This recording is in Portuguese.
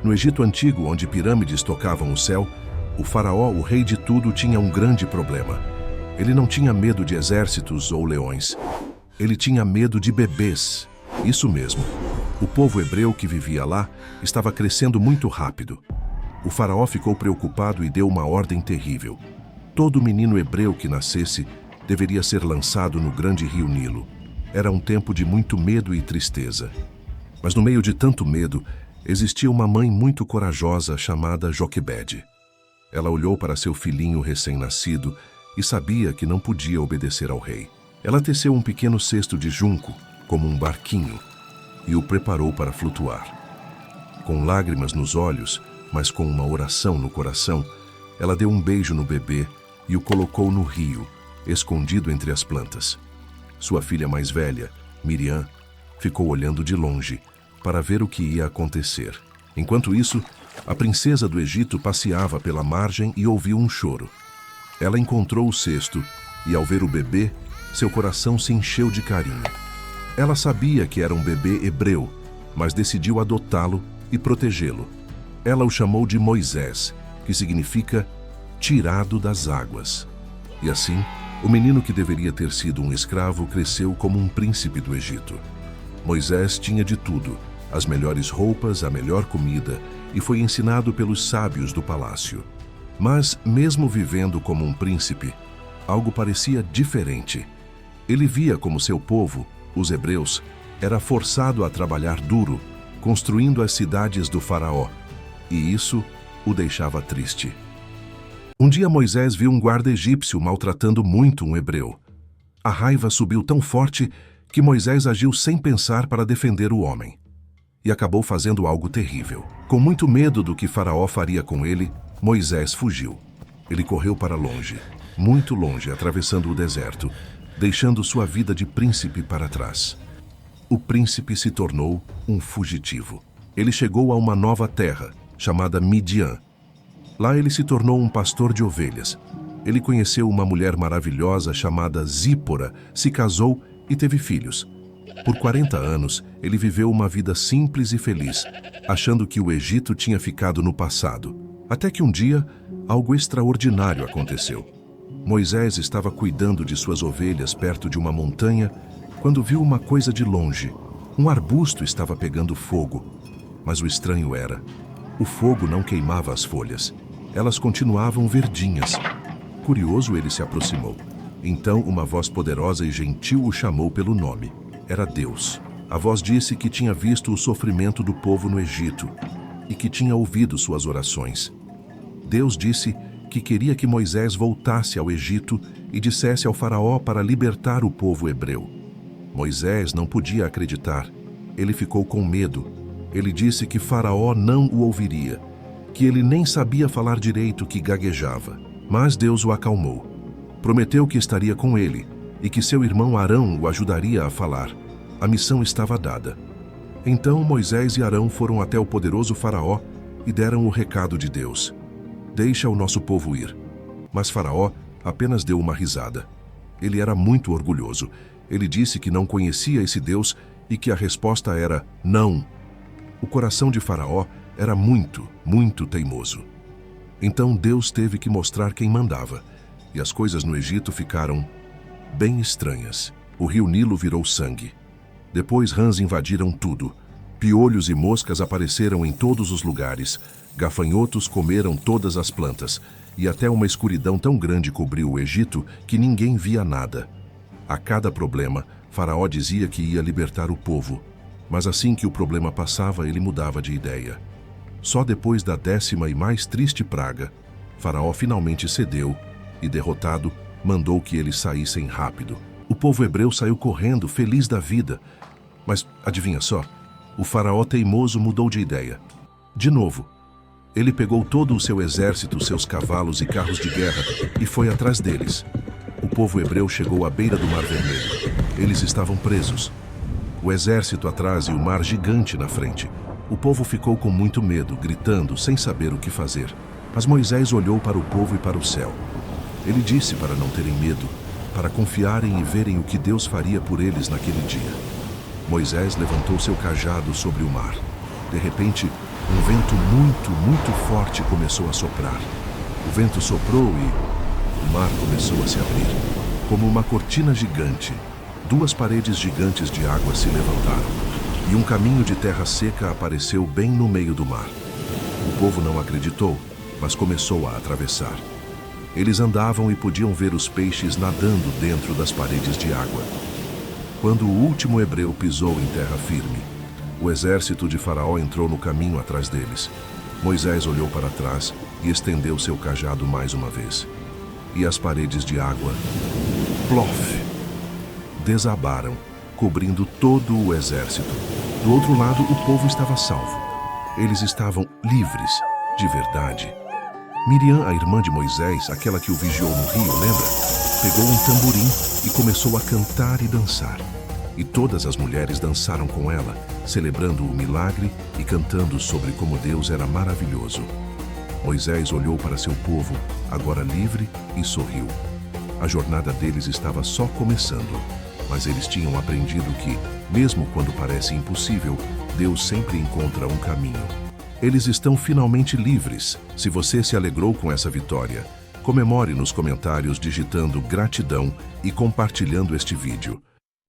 No Egito Antigo, onde pirâmides tocavam o céu, o faraó, o rei de tudo, tinha um grande problema. Ele não tinha medo de exércitos ou leões. Ele tinha medo de bebês. Isso mesmo. O povo hebreu que vivia lá estava crescendo muito rápido. O faraó ficou preocupado e deu uma ordem terrível. Todo menino hebreu que nascesse deveria ser lançado no grande rio Nilo. Era um tempo de muito medo e tristeza. Mas no meio de tanto medo, existia uma mãe muito corajosa chamada Joquebede. Ela olhou para seu filhinho recém-nascido e sabia que não podia obedecer ao rei. Ela teceu um pequeno cesto de junco, como um barquinho, e o preparou para flutuar. Com lágrimas nos olhos, mas com uma oração no coração, ela deu um beijo no bebê e o colocou no rio, escondido entre as plantas. Sua filha mais velha, Miriam, ficou olhando de longe para ver o que ia acontecer. Enquanto isso, a princesa do Egito passeava pela margem e ouviu um choro. Ela encontrou o cesto e, ao ver o bebê, seu coração se encheu de carinho. Ela sabia que era um bebê hebreu, mas decidiu adotá-lo e protegê-lo. Ela o chamou de Moisés, que significa tirado das águas. E assim, o menino que deveria ter sido um escravo cresceu como um príncipe do Egito. Moisés tinha de tudo, as melhores roupas, a melhor comida, e foi ensinado pelos sábios do palácio. Mas, mesmo vivendo como um príncipe, algo parecia diferente. Ele via como seu povo, os hebreus, era forçado a trabalhar duro, construindo as cidades do faraó, e isso o deixava triste. Um dia Moisés viu um guarda egípcio maltratando muito um hebreu. A raiva subiu tão forte que Moisés agiu sem pensar para defender o homem. E acabou fazendo algo terrível. Com muito medo do que Faraó faria com ele, Moisés fugiu. Ele correu para longe, muito longe, atravessando o deserto, deixando sua vida de príncipe para trás. O príncipe se tornou um fugitivo. Ele chegou a uma nova terra, chamada Midian. Lá ele se tornou um pastor de ovelhas. Ele conheceu uma mulher maravilhosa chamada Zípora, se casou e teve filhos. Por 40 anos, ele viveu uma vida simples e feliz, achando que o Egito tinha ficado no passado. Até que um dia, algo extraordinário aconteceu. Moisés estava cuidando de suas ovelhas perto de uma montanha quando viu uma coisa de longe. Um arbusto estava pegando fogo. Mas o estranho era, o fogo não queimava as folhas. Elas continuavam verdinhas. Curioso, ele se aproximou. Então uma voz poderosa e gentil o chamou pelo nome. Era Deus. A voz disse que tinha visto o sofrimento do povo no Egito e que tinha ouvido suas orações. Deus disse que queria que Moisés voltasse ao Egito e dissesse ao faraó para libertar o povo hebreu. Moisés não podia acreditar. Ele ficou com medo. Ele disse que Faraó não o ouviria, que ele nem sabia falar direito, que gaguejava. Mas Deus o acalmou. Prometeu que estaria com ele e que seu irmão Arão o ajudaria a falar. A missão estava dada. Então Moisés e Arão foram até o poderoso Faraó e deram o recado de Deus. Deixa o nosso povo ir. Mas Faraó apenas deu uma risada. Ele era muito orgulhoso. Ele disse que não conhecia esse Deus e que a resposta era não. O coração de Faraó era muito, muito teimoso. Então Deus teve que mostrar quem mandava, e as coisas no Egito ficaram bem estranhas. O rio Nilo virou sangue. Depois rãs invadiram tudo. Piolhos e moscas apareceram em todos os lugares. Gafanhotos comeram todas as plantas, e até uma escuridão tão grande cobriu o Egito que ninguém via nada. A cada problema, Faraó dizia que ia libertar o povo, mas assim que o problema passava, ele mudava de ideia. Só depois da 10ª e mais triste praga, Faraó finalmente cedeu e, derrotado, mandou que eles saíssem rápido. O povo hebreu saiu correndo, feliz da vida. Mas, adivinha só, o faraó teimoso mudou de ideia. De novo, ele pegou todo o seu exército, seus cavalos e carros de guerra e foi atrás deles. O povo hebreu chegou à beira do Mar Vermelho. Eles estavam presos. O exército atrás e o mar gigante na frente. O povo ficou com muito medo, gritando, sem saber o que fazer. Mas Moisés olhou para o povo e para o céu. Ele disse para não terem medo, para confiarem e verem o que Deus faria por eles naquele dia. Moisés levantou seu cajado sobre o mar. De repente, Um vento muito forte começou a soprar. O vento soprou e o mar começou a se abrir. Como uma cortina gigante, duas paredes gigantes de água se levantaram e um caminho de terra seca apareceu bem no meio do mar. O povo não acreditou, mas começou a atravessar. Eles andavam e podiam ver os peixes nadando dentro das paredes de água. Quando o último hebreu pisou em terra firme, o exército de Faraó entrou no caminho atrás deles. Moisés olhou para trás e estendeu seu cajado mais uma vez. E as paredes de água, plof, desabaram, cobrindo todo o exército. Do outro lado, o povo estava salvo. Eles estavam livres, de verdade. Miriam, a irmã de Moisés, aquela que o vigiou no rio, lembra? Pegou um tamborim e começou a cantar e dançar. E todas as mulheres dançaram com ela, celebrando o milagre e cantando sobre como Deus era maravilhoso. Moisés olhou para seu povo, agora livre, e sorriu. A jornada deles estava só começando, mas eles tinham aprendido que, mesmo quando parece impossível, Deus sempre encontra um caminho. Eles estão finalmente livres. Se você se alegrou com essa vitória, comemore nos comentários digitando gratidão e compartilhando este vídeo.